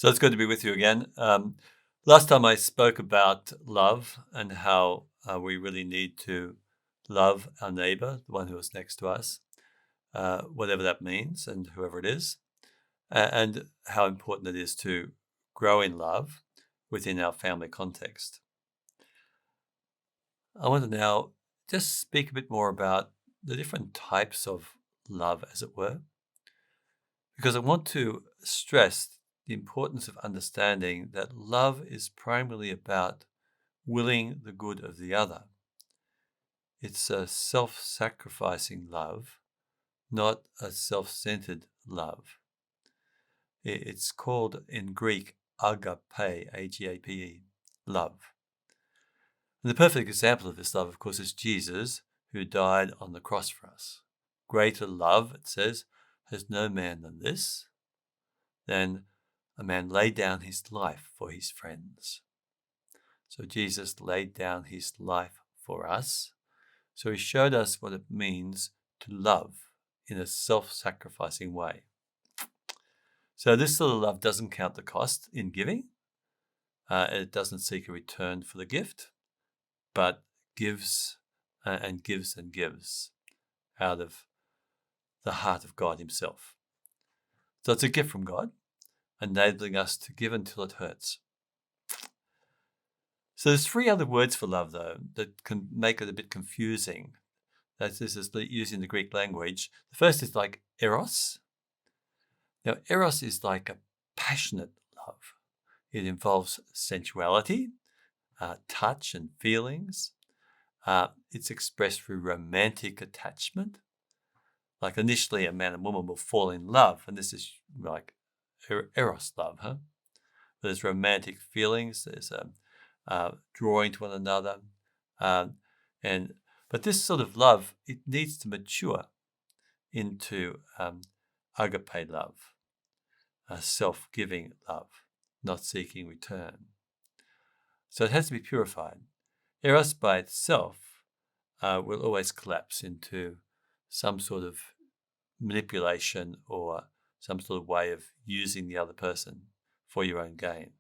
So it's good to be with you again. Last time I spoke about love and how we really need to love our neighbor, the one who is next to us, whatever that means, and whoever it is, and how important it is to grow in love within our family context. I want to now just speak a bit more about the different types of love, as it were, because I want to stress the importance of understanding that love is primarily about willing the good of the other. It's a self-sacrificing love, not a self-centered love. It's called in Greek agape, A-G-A-P-E, love. And the perfect example of this love, of course, is Jesus, who died on the cross for us. Greater love, it says, has no man than this, than a man laid down his life for his friends. So Jesus laid down his life for us. So he showed us what it means to love in a self-sacrificing way. So this sort of love doesn't count the cost in giving. It doesn't seek a return for the gift, but gives and gives and gives out of the heart of God himself. So it's a gift from God, enabling us to give until it hurts. So there's three other words for love, though, that can make it a bit confusing. This is using the Greek language. The first is like eros. Now, eros is like a passionate love. It involves sensuality, touch and feelings. It's expressed through romantic attachment. Like initially, a man and woman will fall in love, and this is like eros love, huh? There's romantic feelings. There's drawing to one another, but this sort of love, it needs to mature into agape love, a self-giving love, not seeking return. So it has to be purified. Eros by itself will always collapse into some sort of manipulation or some sort of way of using the other person for your own gain.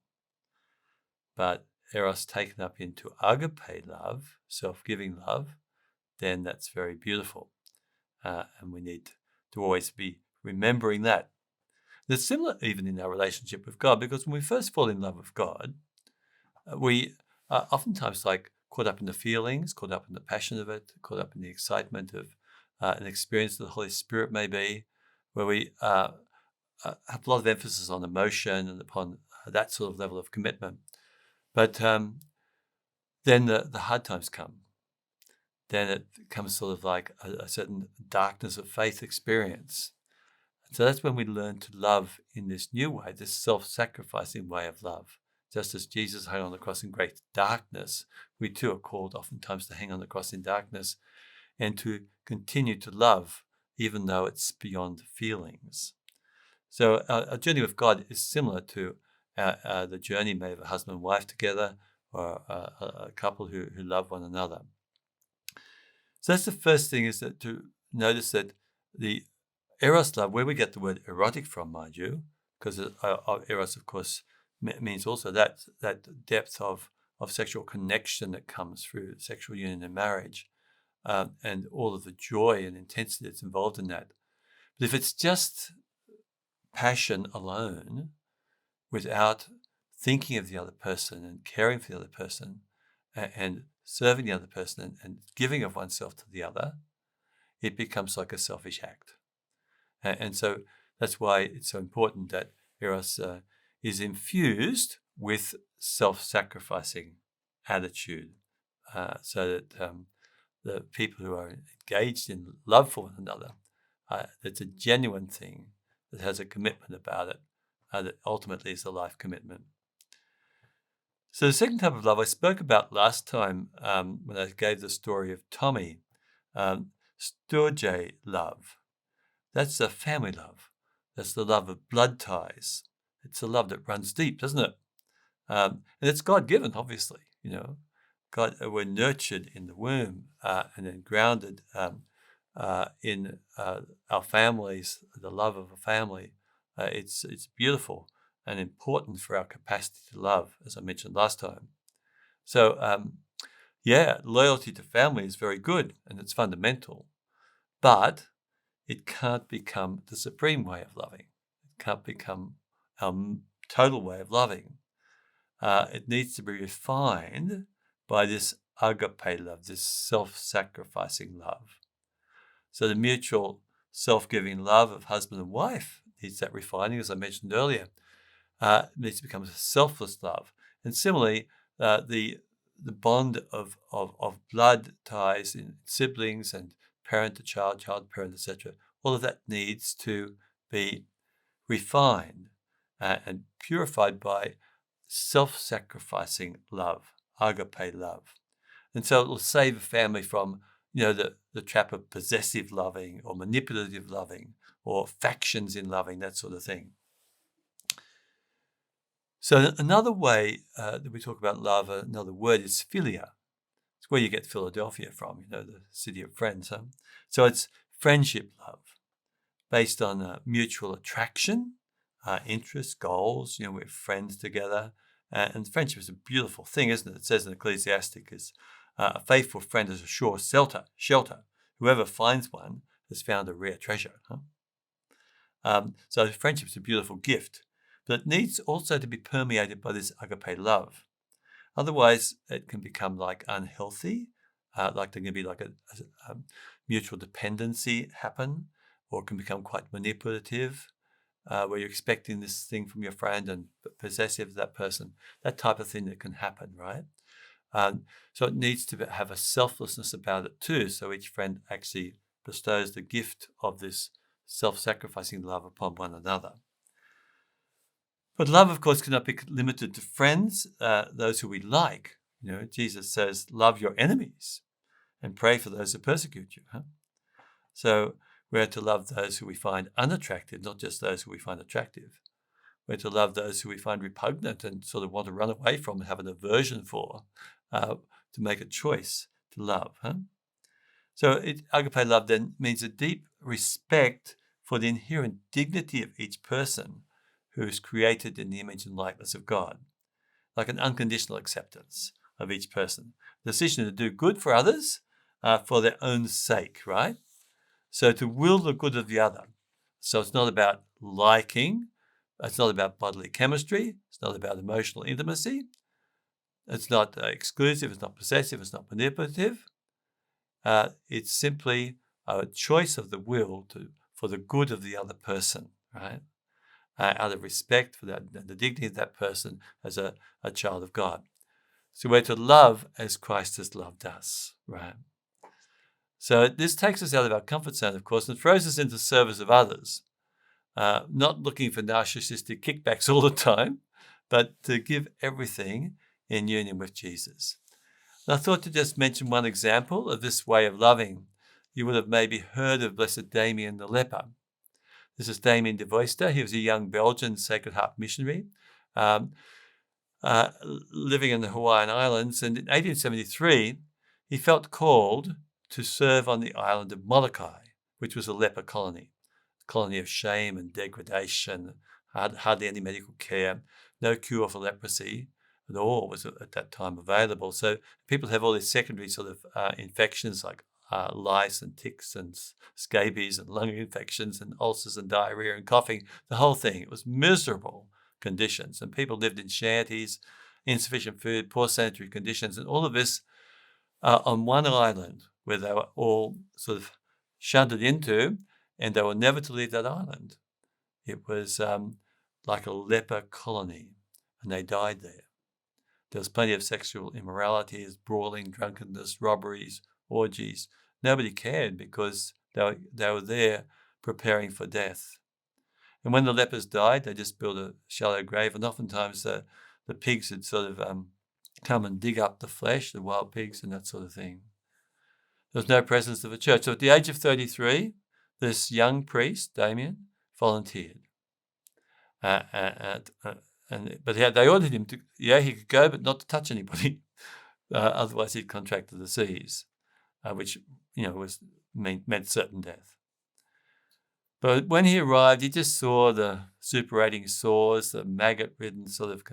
But eros taken up into agape love, self-giving love, then that's very beautiful. And we need to always be remembering that. It's similar even in our relationship with God, because when we first fall in love with God, we are oftentimes like caught up in the feelings, caught up in the passion of it, caught up in the excitement of an experience of the Holy Spirit maybe, where we have a lot of emphasis on emotion and upon that sort of level of commitment. But then the hard times come. Then it becomes sort of like a certain darkness of faith experience. So that's when we learn to love in this new way, this self-sacrificing way of love. Just as Jesus hung on the cross in great darkness, we too are called oftentimes to hang on the cross in darkness and to continue to love, even though it's beyond feelings. So our journey with God is similar to the journey maybe of a husband and wife together, or a couple who love one another. So that's the first thing, is that to notice that the eros love, where we get the word erotic from, mind you, because eros, of course, means also that depth of sexual connection that comes through sexual union and marriage, and all of the joy and intensity that's involved in that. But if it's just passion alone, without thinking of the other person and caring for the other person and serving the other person and giving of oneself to the other, it becomes like a selfish act. And so that's why it's so important that eros is infused with self-sacrificing attitude, so that the people who are engaged in love for one another, it's a genuine thing that has a commitment about it, that ultimately is a life commitment. So the second type of love I spoke about last time when I gave the story of Tommy, storge love. That's a family love. That's the love of blood ties. It's a love that runs deep, doesn't it? And it's God-given, obviously. We're nurtured in the womb and then grounded in our families, the love of a family. It's beautiful. and important for our capacity to love, as I mentioned last time. So, loyalty to family is very good and it's fundamental, but it can't become the supreme way of loving. It can't become our total way of loving. It needs to be refined by this agape love, this self-sacrificing love. So the mutual self-giving love of husband and wife needs that refining, as I mentioned earlier. It needs to become a selfless love. And similarly, the bond of blood ties in siblings and parent to child, child to parent, etc., all of that needs to be refined and purified by self-sacrificing love, agape love. And so it will save a family from, the trap of possessive loving or manipulative loving or factions in loving, that sort of thing. So another way that we talk about love, another word is philia. It's where you get Philadelphia from, the city of friends. Huh? So it's friendship love based on mutual attraction, interests, goals. We're friends together. And friendship is a beautiful thing, isn't it? It says in Ecclesiasticus, a faithful friend is a sure shelter. Whoever finds one has found a rare treasure. Huh? So friendship is a beautiful gift, but it needs also to be permeated by this agape love. Otherwise, it can become like unhealthy, like there can be like a mutual dependency happen, or it can become quite manipulative, where you're expecting this thing from your friend and possessive of that person, that type of thing that can happen, right? So it needs to have a selflessness about it too, so each friend actually bestows the gift of this self-sacrificing love upon one another. But love, of course, cannot be limited to friends, those who we like. Jesus says, love your enemies and pray for those who persecute you. Huh? So we're to love those who we find unattractive, not just those who we find attractive. We're to love those who we find repugnant and sort of want to run away from and have an aversion for, to make a choice to love. Huh? So agape love then means a deep respect for the inherent dignity of each person who is created in the image and likeness of God, like an unconditional acceptance of each person. The decision to do good for others for their own sake, right? So to will the good of the other. So it's not about liking. It's not about bodily chemistry. It's not about emotional intimacy. It's not exclusive. It's not possessive. It's not manipulative. It's simply a choice of the will for the good of the other person, right? Out of respect for the dignity of that person as a child of God. So we're to love as Christ has loved us, right? So this takes us out of our comfort zone, of course, and throws us into service of others. Not looking for narcissistic kickbacks all the time, but to give everything in union with Jesus. And I thought to just mention one example of this way of loving. You would have maybe heard of Blessed Damien the leper. This is Damien de Veuster. He was a young Belgian Sacred Heart missionary living in the Hawaiian Islands. And in 1873, he felt called to serve on the island of Molokai, which was a leper colony of shame and degradation, hardly any medical care, no cure for leprosy at all was at that time available. So people have all these secondary sort of infections like lice and ticks and scabies and lung infections and ulcers and diarrhea and coughing, the whole thing. It was miserable conditions. And people lived in shanties, insufficient food, poor sanitary conditions, and all of this on one island where they were all sort of shunted into, and they were never to leave that island. It was like a leper colony, and they died there. There was plenty of sexual immoralities, brawling, drunkenness, robberies, orgies. Nobody cared because they were there preparing for death. And when the lepers died, they just built a shallow grave, and oftentimes the pigs had sort of come and dig up the flesh, the wild pigs and that sort of thing. There was no presence of a church. So at the age of 33, this young priest, Damien, volunteered. But they ordered him to, he could go, but not to touch anybody. Otherwise, he'd contract the disease, which, meant certain death. But when he arrived, he just saw the suppurating sores, the maggot-ridden sort of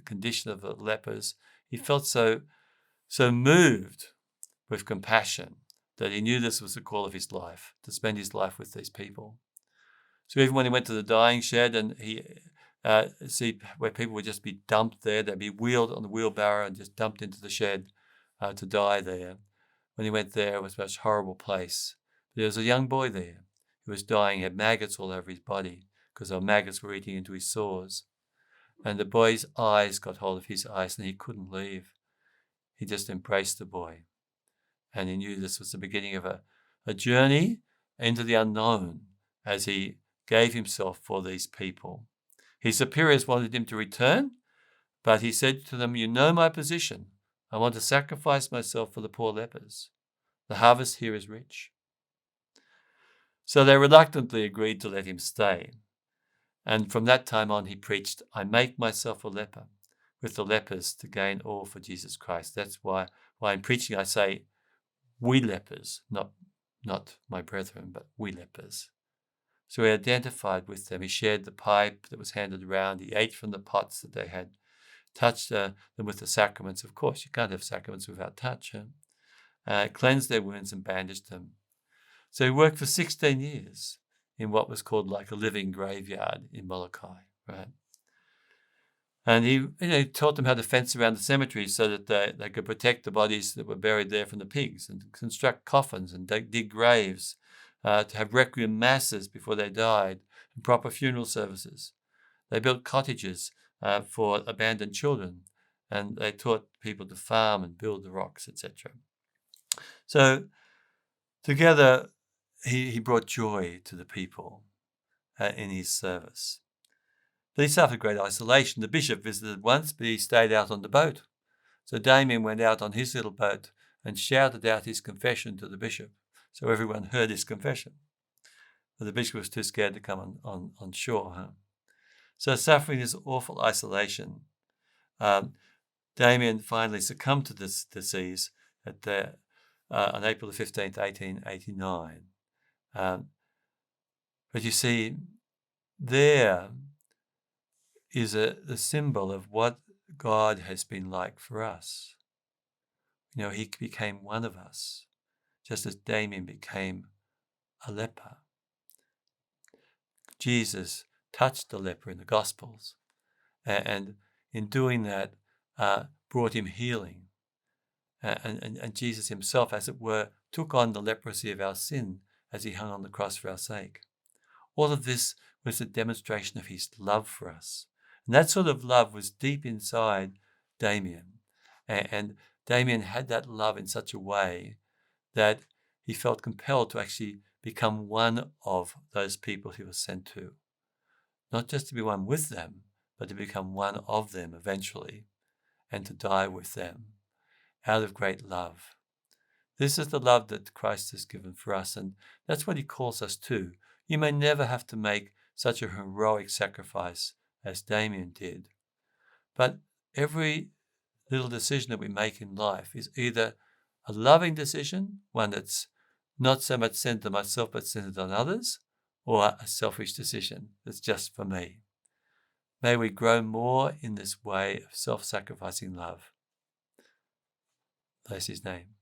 condition of the lepers. He felt so moved with compassion that he knew this was the call of his life, to spend his life with these people. So even when he went to the dying shed and he see where people would just be dumped there, they'd be wheeled on the wheelbarrow and just dumped into the shed to die there. When he went there, it was a most horrible place. But there was a young boy there who was dying, he had maggots all over his body because the maggots were eating into his sores. And the boy's eyes got hold of his eyes and he couldn't leave. He just embraced the boy. And he knew this was the beginning of a journey into the unknown as he gave himself for these people. His superiors wanted him to return, but he said to them, "You know my position. I want to sacrifice myself for the poor lepers. The harvest here is rich." So they reluctantly agreed to let him stay. And from that time on, he preached, "I make myself a leper with the lepers to gain all for Jesus Christ." That's why in preaching I say, we lepers, not my brethren, but we lepers. So he identified with them. He shared the pipe that was handed around. He ate from the pots that they had, touched them with the sacraments. Of course, you can't have sacraments without touch. Cleansed their wounds and bandaged them. So he worked for 16 years in what was called like a living graveyard in Molokai, right? And he taught them how to fence around the cemeteries so that they could protect the bodies that were buried there from the pigs, and construct coffins and dig graves, to have requiem masses before they died, and proper funeral services. They built cottages for abandoned children, and they taught people to farm and build the rocks, etc. So together, he brought joy to the people in his service. But he suffered great isolation. The bishop visited once, but he stayed out on the boat. So Damien went out on his little boat and shouted out his confession to the bishop. So everyone heard his confession. But the bishop was too scared to come on shore. So suffering this awful isolation, Damien finally succumbed to this disease on April the 15th, 1889. But you see, there is the symbol of what God has been like for us. He became one of us, just as Damien became a leper. Jesus touched the leper in the Gospels, and in doing that, brought him healing. And Jesus himself, as it were, took on the leprosy of our sin as he hung on the cross for our sake. All of this was a demonstration of his love for us. And that sort of love was deep inside Damien. And Damien had that love in such a way that he felt compelled to actually become one of those people he was sent to. Not just to be one with them, but to become one of them eventually, and to die with them out of great love. This is the love that Christ has given for us, and that's what he calls us to. You may never have to make such a heroic sacrifice as Damien did, but every little decision that we make in life is either a loving decision, one that's not so much centered on myself but centered on others, or a selfish decision that's just for me. May we grow more in this way of self-sacrificing love. Bless his name.